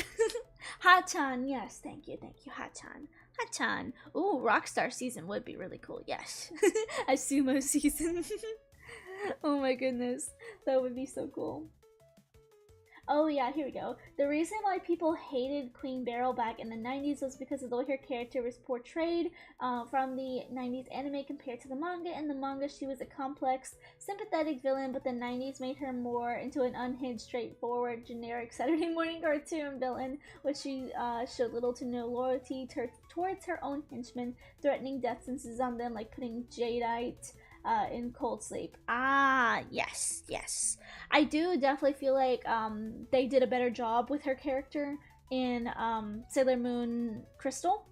Hachan, yes, thank you, Hachan. Hachan. Ooh, Rockstar season would be really cool, yes. A sumo season. Oh my goodness, that would be so cool. Oh yeah, here we go. The reason why people hated Queen Beryl back in the 90s was because of the way her character was portrayed from the 90s anime compared to the manga. In the manga, she was a complex, sympathetic villain, but the 90s made her more into an unhinged, straightforward, generic Saturday morning cartoon villain, which she showed little to no loyalty towards her own henchmen, threatening death sentences on them, like putting Jadeite in Cold Sleep. Ah, yes, yes. I do definitely feel like they did a better job with her character in Sailor Moon Crystal,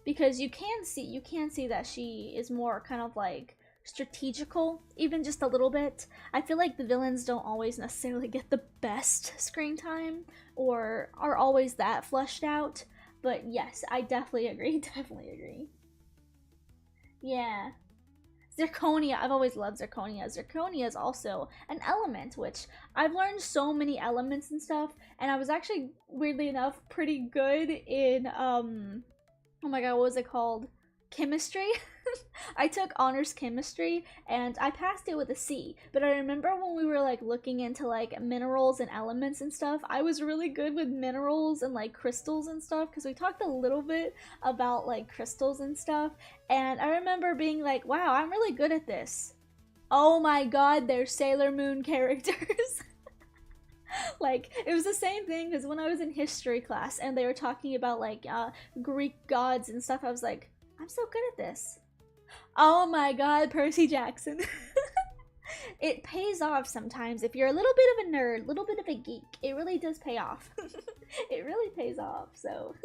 because you can see that she is more kind of like strategical, even just a little bit. I feel like the villains don't always necessarily get the best screen time or are always that fleshed out, but yes, I definitely agree. Definitely agree. Yeah. Zirconia, I've always loved Zirconia. Zirconia is also an element, which I've learned so many elements and stuff, and I was actually, weirdly enough, pretty good in, oh my god, what was it called? Chemistry? I took honors chemistry, and I passed it with a C, but I remember when we were, like, looking into, like, minerals and elements and stuff, I was really good with minerals and, like, crystals and stuff, because we talked a little bit about, like, crystals and stuff, and I remember being like, wow, I'm really good at this. Oh my god, they're Sailor Moon characters. Like, it was the same thing because when I was in history class and they were talking about like Greek gods and stuff, I was like, I'm so good at this. Oh my god, Percy Jackson. It pays off sometimes if you're a little bit of a nerd, a little bit of a geek. It really does pay off. It really pays off. So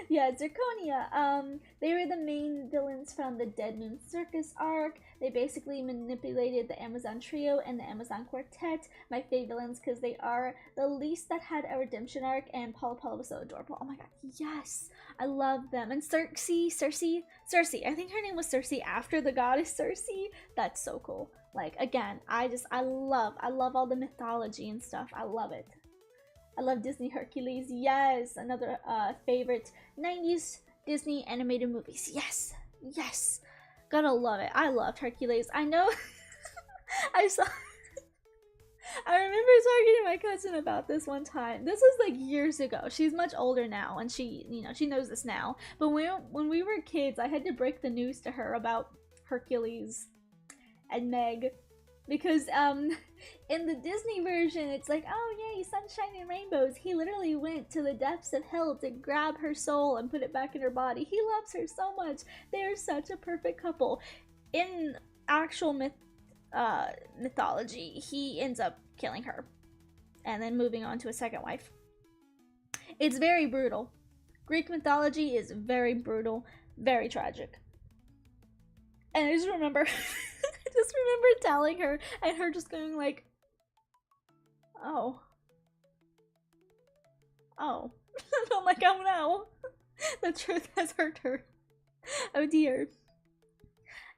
yeah, Zirconia. They were the main villains from the Dead Moon Circus arc. They basically manipulated the Amazon Trio and the Amazon Quartet, my fave villains, because they are the least that had a redemption arc, and Paula Paula was so adorable. Oh my god, yes! I love them. And Circe, I think her name was Circe after the goddess Circe. That's so cool. Like, again, I love all the mythology and stuff. I love it. I love Disney Hercules. Yes, another favorite 90s Disney animated movies. Yes, yes, gotta love it. I loved Hercules. I know. I remember talking to my cousin about this one time. This was like years ago. She's much older now, and she knows this now. But when we were kids, I had to break the news to her about Hercules and Meg, because in the Disney version it's like, oh yay, sunshine and rainbows. He literally went to the depths of hell to grab her soul and put it back in her body. He loves her so much. They are such a perfect couple. In actual mythology, he ends up killing her and then moving on to a second wife. It's very brutal. Greek mythology is very brutal, very tragic. And I just remember telling her, and her just going like, oh. I'm like, oh no. The truth has hurt her. Oh dear.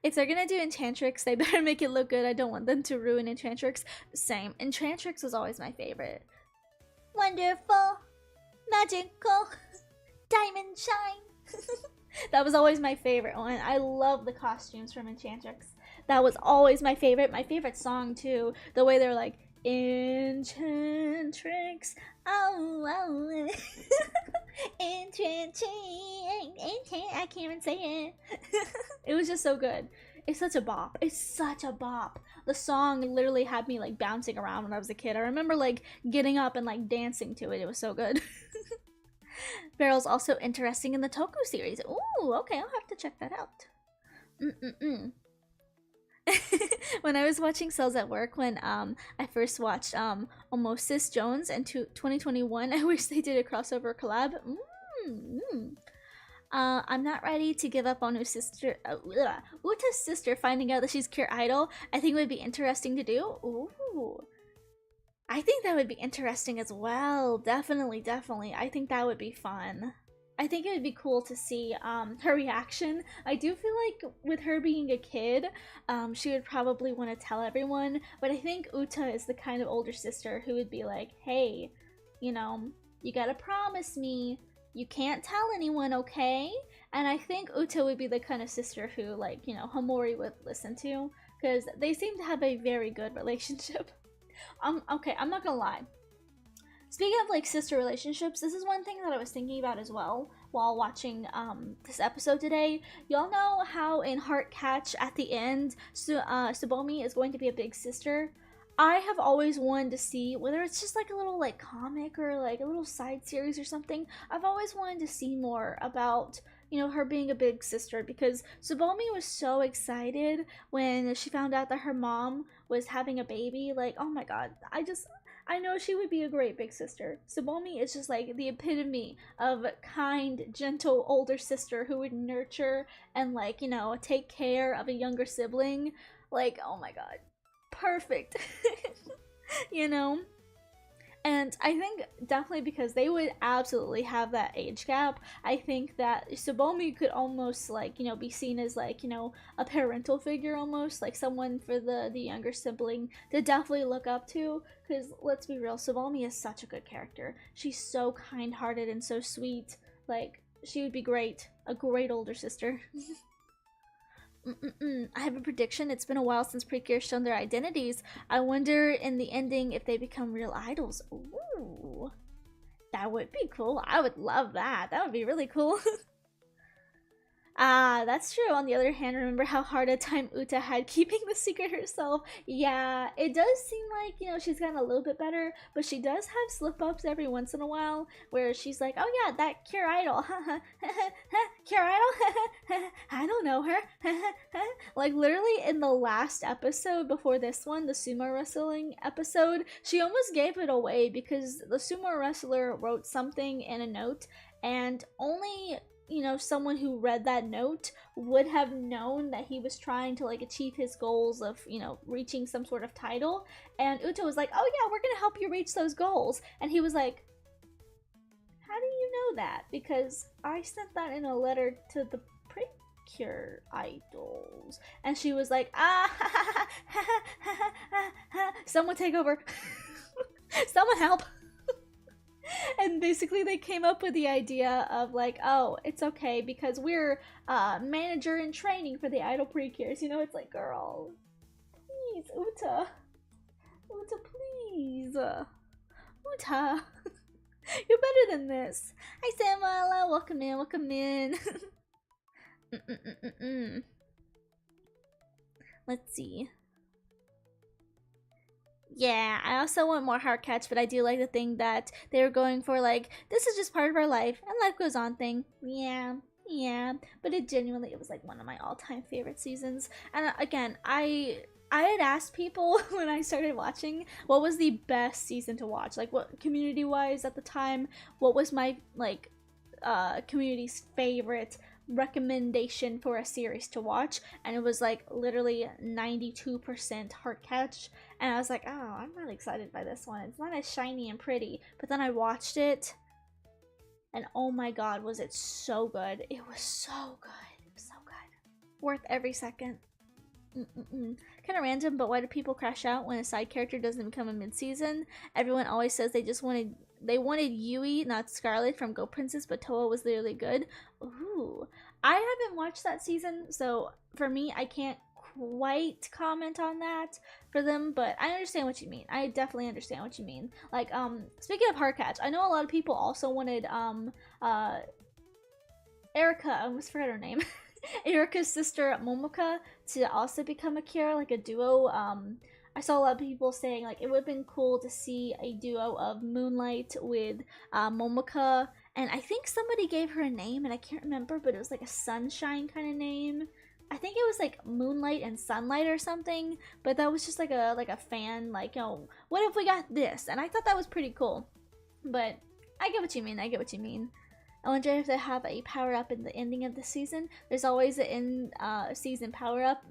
If they're gonna do Enchantrix, they better make it look good. I don't want them to ruin Enchantrix. Same. Enchantrix was always my favorite. Wonderful, magical, diamond shine. That was always my favorite one. I love the costumes from Enchantrix. That was always my favorite. My favorite song too. The way they're like, Enchantrix, oh, Enchantrix, I can't even say it. It was just so good. It's such a bop. It's such a bop. The song literally had me like bouncing around when I was a kid. I remember like getting up and like dancing to it. It was so good. Beryl's also interesting in the Toku series. Ooh, okay, I'll have to check that out. When I was watching Cells at Work, when I first watched Almost Sis Jones in 2021, I wish they did a crossover collab. I'm not ready to give up on Uta's sister finding out that she's Cure Idol. I think it would be interesting to do. Ooh. I think that would be interesting as well. Definitely. I think that would be fun. I think it would be cool to see her reaction. I do feel like with her being a kid, she would probably want to tell everyone, but I think Uta is the kind of older sister who would be like, hey, you gotta promise me you can't tell anyone, okay? And I think Uta would be the kind of sister who, like, Hamori would listen to, because they seem to have a very good relationship. Okay, I'm not gonna lie. Speaking of like sister relationships, this is one thing that I was thinking about as well while watching this episode today. Y'all know how in Heart Catch at the end, Tsubomi is going to be a big sister. I have always wanted to see, whether it's just like a little like comic or like a little side series or something, I've always wanted to see more about, her being a big sister, because Tsubomi was so excited when she found out that her mom was having a baby. Like, oh my god, I know she would be a great big sister. Tsubomi is just like the epitome of kind, gentle older sister who would nurture and like, take care of a younger sibling. Like, oh my god. Perfect. And I think definitely because they would absolutely have that age gap, I think that Tsubomi could almost like, be seen as like, a parental figure almost, like someone for the younger sibling to definitely look up to, because let's be real, Tsubomi is such a good character. She's so kind-hearted and so sweet. Like, she would be great. A great older sister. I have a prediction. It's been a while since Precure shown their identities. I wonder in the ending if they become real idols. Ooh, that would be cool. I would love that. That would be really cool. Ah, that's true. On the other hand, remember how hard a time Uta had keeping the secret herself? Yeah, it does seem like, she's gotten a little bit better, but she does have slip ups every once in a while where she's like, oh yeah, that Cure Idol. Cure Idol? I don't know her. Like, literally, in the last episode before this one, the sumo wrestling episode, she almost gave it away because the sumo wrestler wrote something in a note, and only someone who read that note would have known that he was trying to like achieve his goals of, reaching some sort of title. And Uta was like, oh yeah, we're gonna help you reach those goals. And he was like, how do you know that? Because I sent that in a letter to the Precure idols. And she was like, someone take over. Someone help. And basically they came up with the idea of like, oh, it's okay because we're manager in training for the idol precures. It's like, girl, please, Uta, please, Uta, you're better than this. Hi Samuela, welcome in. Let's see. Yeah, I also want more heart catch, but I do like the thing that they were going for, like, this is just part of our life, and life goes on thing. Yeah, but it was like one of my all-time favorite seasons. And again, I had asked people when I started watching what was the best season to watch, like what community-wise at the time, what was my, like, community's favorite recommendation for a series to watch, and it was like literally 92% heart catch. And I was like, oh, I'm not excited by this one. It's not as shiny and pretty. But then I watched it, and oh my god, was it so good. It was so good. It was so good. Worth every second. Kind of random, but why do people crash out when a side character doesn't become a mid-season? Everyone always says they wanted Yui, not Scarlet, from Go Princess, but Toa was literally good. Ooh. I haven't watched that season, so for me, I can't quite comment on that for them, but I understand what you mean. I definitely understand what you mean. Like, speaking of heart catch, I know a lot of people also wanted, Erica, I almost forgot her name. Erica's sister Momoka to also become a Kira, like a duo. I saw a lot of people saying like it would have been cool to see a duo of Moonlight with Momoka, and I think somebody gave her a name and I can't remember, but it was like a sunshine kind of name. I think it was like Moonlight and Sunlight or something, but that was just like a fan, like, what if we got this? And I thought that was pretty cool. But I get what you mean. I wonder if they have a power up in the ending of the season. There's always an end season power up.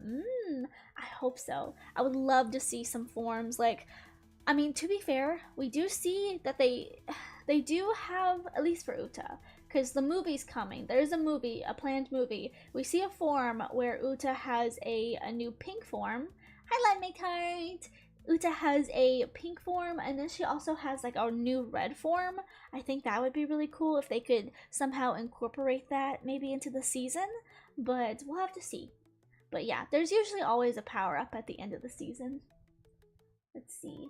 I hope so. I would love to see some forms. Like, I mean, to be fair, we do see that they do have, at least for Uta, because the movie's coming. There's a planned movie. We see a form where Uta has a new pink form. Hi, Lightmate Heart! Uta has a pink form, and then she also has like a new red form. I think that would be really cool if they could somehow incorporate that maybe into the season, but we'll have to see. But yeah, there's usually always a power-up at the end of the season. Let's see.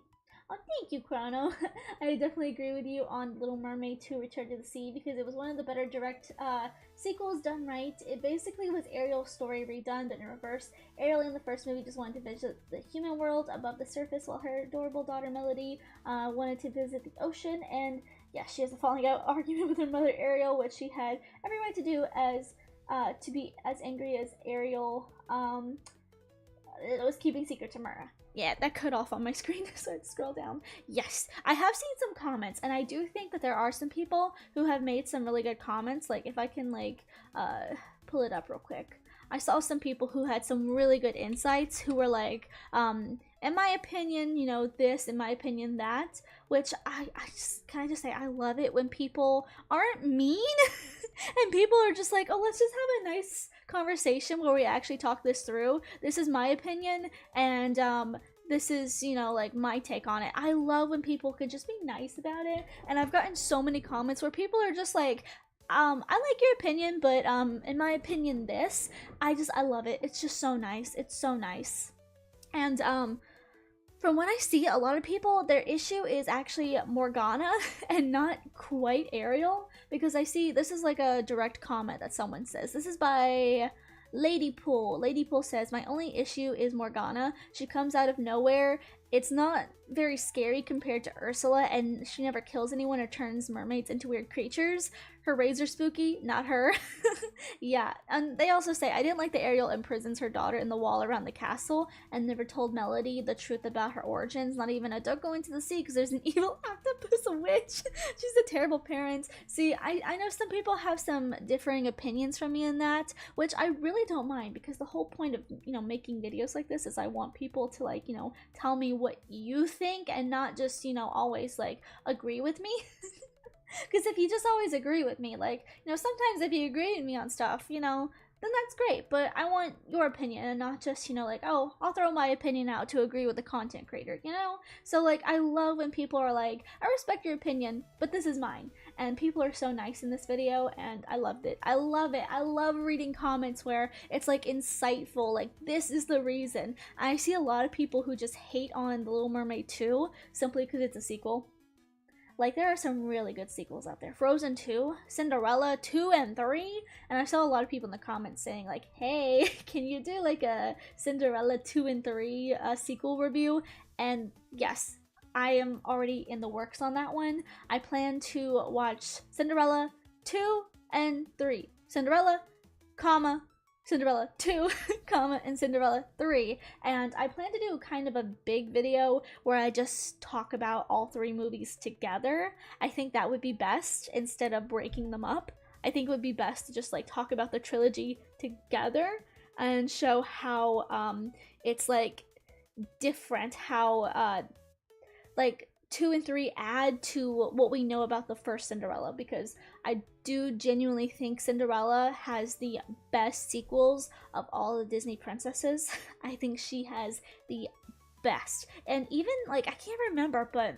Oh, thank you, Chrono. I definitely agree with you on Little Mermaid 2 Return to the Sea, because it was one of the better direct sequels done right. It basically was Ariel's story redone, but in reverse. Ariel in the first movie just wanted to visit the human world above the surface, while her adorable daughter Melody wanted to visit the ocean. And yeah, she has a falling out argument with her mother Ariel, which she had every right to do, as to be as angry as Ariel was keeping secret to Mura. Yeah, that cut off on my screen, so I'd scroll down. Yes, I have seen some comments, and I do think that there are some people who have made some really good comments. Like, if I can, like, pull it up real quick. I saw some people who had some really good insights, who were like, in my opinion, this, in my opinion, that, which can I just say, I love it when people aren't mean, and people are just like, oh, let's just have a nice conversation where we actually talk this through. This is my opinion, and this is, like, my take on it. I love when people can just be nice about it, and I've gotten so many comments where people are just like, I like your opinion, but in my opinion, this, I love it. It's just so nice. It's so nice. And from what I see, a lot of people, their issue is actually Morgana and not quite Ariel. because I see this is like a direct comment that someone says. This is by Lady Pool. Lady Pool says, my only issue is Morgana. She comes out of nowhere. It's not very scary compared to Ursula, and she never kills anyone or turns mermaids into weird creatures. Her raids are spooky, not her. Yeah, and they also say, I didn't like that Ariel imprisons her daughter in the wall around the castle and never told Melody the truth about her origins. Not even a don't go into the sea because there's an evil octopus witch. She's a terrible parent. See, I know some people have some differing opinions from me in that, which I really don't mind, because the whole point of, you know, making videos like this is I want people to, like, you know, tell me what you think and not just, you know, always like agree with me. Because if you just always agree with me, like, you know, sometimes if you agree with me on stuff, you know, then that's great, but I want your opinion and not just, you know, like, oh, I'll throw my opinion out to agree with the content creator, you know? So, like, I love when people are like, I respect your opinion, but this is mine. And people are so nice in this video, and I loved it. I love it. I love reading comments where it's, like, insightful, like, this is the reason. I see a lot of people who just hate on The Little Mermaid 2 simply because it's a sequel. Like, there are some really good sequels out there. Frozen 2, Cinderella 2 and 3, and I saw a lot of people in the comments saying, like, hey, can you do, like, a Cinderella 2 and 3 sequel review? And yes, I am already in the works on that one. I plan to watch Cinderella 2 and 3. Cinderella, comma, Cinderella 2, comma, and Cinderella 3. And I plan to do kind of a big video where I just talk about all 3 movies together. I think that would be best instead of breaking them up. I think it would be best to just like talk about the trilogy together and show how it's like different, how like 2 and 3 add to what we know about the first Cinderella, because I do genuinely think Cinderella has the best sequels of all the Disney princesses. I think she has the best. And even, like, I can't remember, but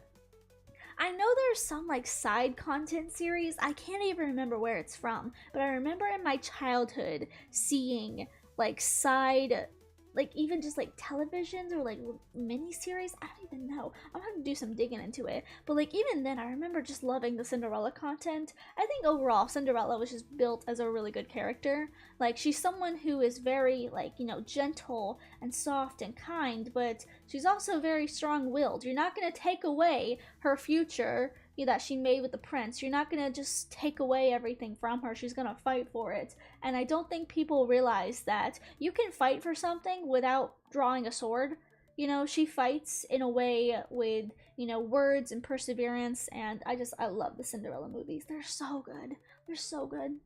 I know there's some, like, side content series. I can't even remember where it's from, but I remember in my childhood seeing, like, side, like, even just like televisions or like mini series. I don't even know. I'm gonna have to do some digging into it. But like, even then, I remember just loving the Cinderella content. I think overall Cinderella was just built as a really good character. Like, she's someone who is very, like, you know, gentle and soft and kind, but she's also very strong-willed. You're not gonna take away her future that she made with the prince. You're not gonna just take away everything from her. She's gonna fight for it. And I don't think people realize that you can fight for something without drawing a sword. You know, she fights in a way with, you know, words and perseverance, and I love the Cinderella movies. They're so good. They're so good.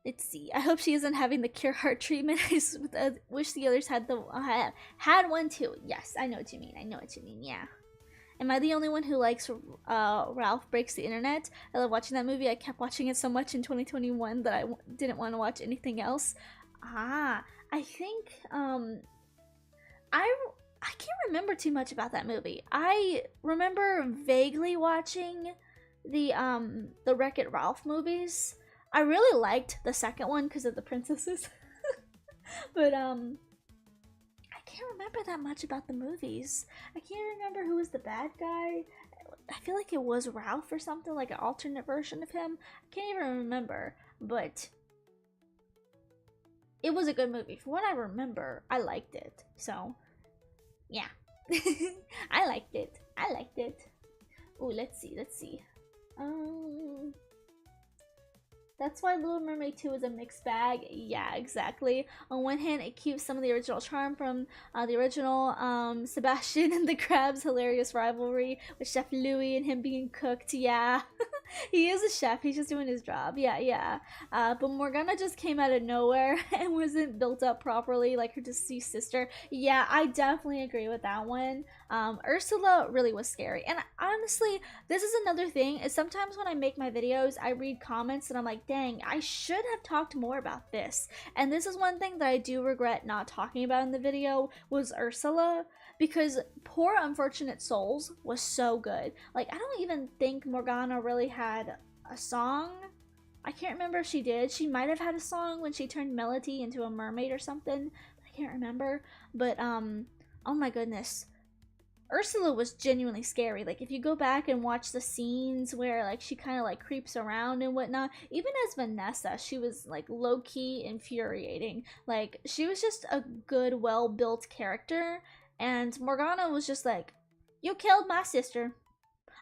Let's see. I hope she isn't having the cure heart treatment. I just wish the others had had one too. Yes, I know what you mean. I know what you mean. Yeah. Am I the only one who likes Ralph Breaks the Internet? I love watching that movie. I kept watching it so much in 2021 that I didn't want to watch anything else. I think I can't remember too much about that movie. I remember vaguely watching the Wreck-It Ralph movies. I really liked the second one because of the princesses. But I can't remember that much about the movies. I can't remember who was the bad guy. I feel like it was Ralph or something, like an alternate version of him. I can't even remember, but it was a good movie. From what I remember, I liked it. So, yeah. I liked it. I liked it. Ooh, let's see, let's see. That's why Little Mermaid 2 is a mixed bag. Yeah, exactly. On one hand, it keeps some of the original charm from the original Sebastian and the Crab's hilarious rivalry with Chef Louis and him being cooked. Yeah, he is a chef. He's just doing his job. Yeah, yeah. But Morgana just came out of nowhere and wasn't built up properly like her deceased sister. Yeah, I definitely agree with that one. Ursula really was scary. And honestly, this is another thing, is sometimes when I make my videos, I read comments and I'm like, dang, I should have talked more about this. And this is one thing that I do regret not talking about in the video, was Ursula, because Poor Unfortunate Souls was so good. Like, I don't even think Morgana really had a song. I can't remember if she did. She might have had a song when she turned Melody into a mermaid or something. I can't remember. But, oh my goodness. Ursula was genuinely scary. Like if you go back and watch the scenes where like she kind of like creeps around and whatnot, even as Vanessa, she was like low-key infuriating. Like she was just a good, well-built character, and Morgana was just like, you killed my sister,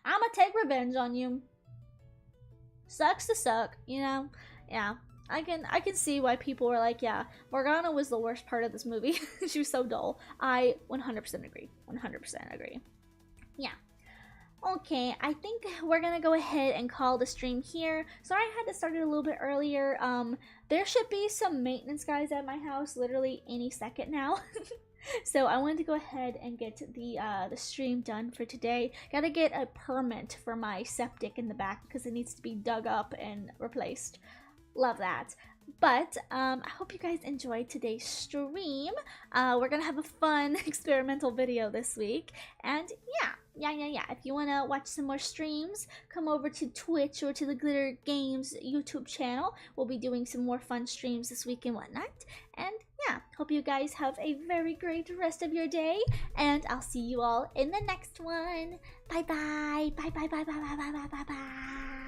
I'ma take revenge on you. Sucks to suck, you know? Yeah. I can see why people were like, yeah, Morgana was the worst part of this movie. She was so dull. I 100% agree. 100% agree. Yeah. Okay, I think we're gonna go ahead and call the stream here. Sorry I had to start it a little bit earlier. There should be some maintenance guys at my house literally any second now. So I wanted to go ahead and get the stream done for today. Gotta get a permit for my septic in the back because it needs to be dug up and replaced. Love that. But I hope you guys enjoyed today's stream. We're gonna have a fun experimental video this week, and yeah. If you wanna watch some more streams, come over to Twitch or to the Glitter Games YouTube channel. We'll be doing some more fun streams this week and whatnot. And yeah, hope you guys have a very great rest of your day, and I'll see you all in the next one. Bye bye. Bye bye bye bye bye bye bye bye bye.